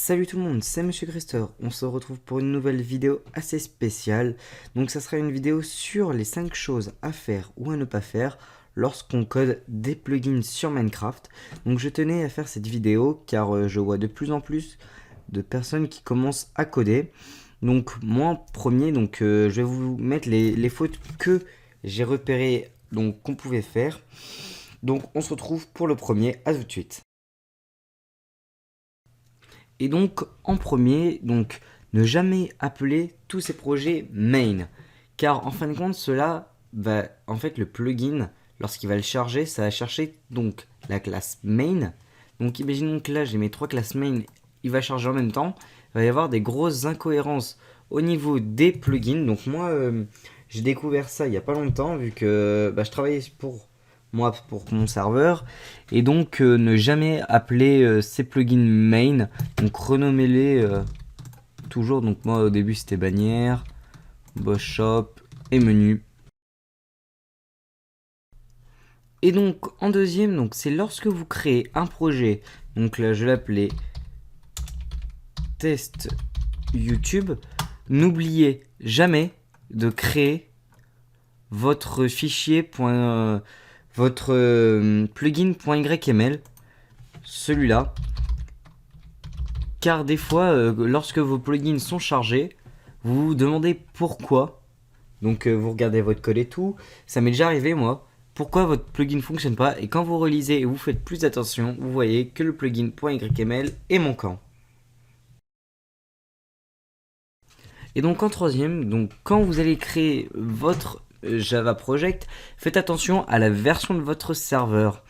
Salut tout le monde, c'est Monsieur Christopher. On se retrouve pour une nouvelle vidéo assez spéciale. Donc ça sera une vidéo sur les 5 choses à faire ou à ne pas faire lorsqu'on code des plugins sur Minecraft. Donc je tenais à faire cette vidéo car je vois de plus en plus de personnes qui commencent à coder. Donc moi en premier, je vais vous mettre les fautes que j'ai repérées qu'on pouvait faire. Donc on se retrouve pour le premier, à tout de suite. Et donc, en premier, ne jamais appeler tous ces projets main. Car en fin de compte, cela va, en fait, le plugin, lorsqu'il va le charger, ça va chercher donc la classe main. Donc, imaginons que là, j'ai mes 3 classes main, il va charger en même temps. Il va y avoir des grosses incohérences au niveau des plugins. Donc, moi, j'ai découvert ça il n'y a pas longtemps, vu que je travaillais pour mon serveur, et donc ne jamais appeler ces plugins main, donc renommez-les toujours. Donc moi au début c'était bannière, boss shop et menu. Et donc en deuxième, c'est lorsque vous créez un projet, donc là je l'appelais test YouTube, n'oubliez jamais de créer votre fichier votre plugin.yml, celui-là, car des fois lorsque vos plugins sont chargés, vous vous demandez pourquoi. Donc vous regardez votre code et tout, ça m'est déjà arrivé moi, pourquoi votre plugin fonctionne pas, et quand vous relisez et vous faites plus attention, vous voyez que le plugin.yml est manquant. Et donc en troisième, quand vous allez créer votre Java Project, faites attention à la version de votre serveur.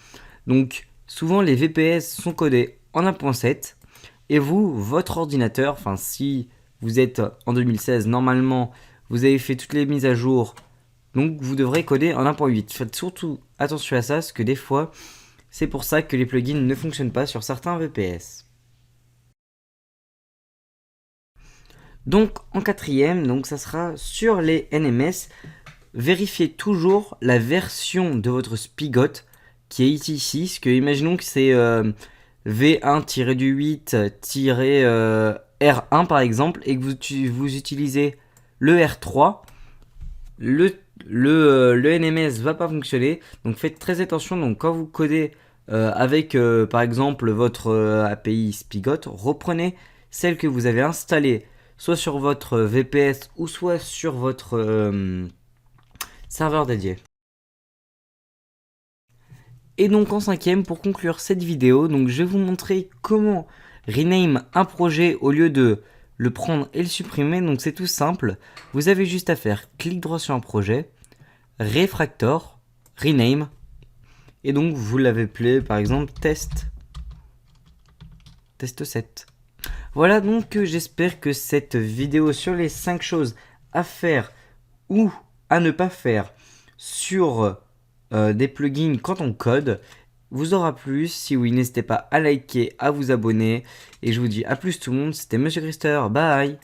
Donc souvent les VPS sont codés en 1.7 et vous, votre ordinateur, enfin si vous êtes en 2016, normalement vous avez fait toutes les mises à jour, donc vous devrez coder en 1.8. Faites surtout attention à ça, parce que des fois c'est pour ça que les plugins ne fonctionnent pas sur certains VPS. Donc en quatrième, ça sera sur les NMS. Vérifiez toujours la version de votre Spigot qui est ici, parce que imaginons que c'est V1-8-R1 par exemple, et que vous utilisez le R3, le NMS va pas fonctionner. Donc faites très attention. Donc quand vous codez avec par exemple votre API Spigot, reprenez celle que vous avez installée soit sur votre VPS ou soit sur votre serveur dédié. Et donc en cinquième, pour conclure cette vidéo, je vais vous montrer comment rename un projet au lieu de le prendre et le supprimer. Donc c'est tout simple, vous avez juste à faire clic droit sur un projet, refactor, rename, et donc vous l'avez appelé par exemple test 7. Voilà, donc j'espère que cette vidéo sur les 5 choses à faire ou à ne pas faire sur des plugins quand on code vous aura plu. Si oui, n'hésitez pas à liker, à vous abonner, et je vous dis à plus tout le monde. C'était Monsieur Christopher, bye.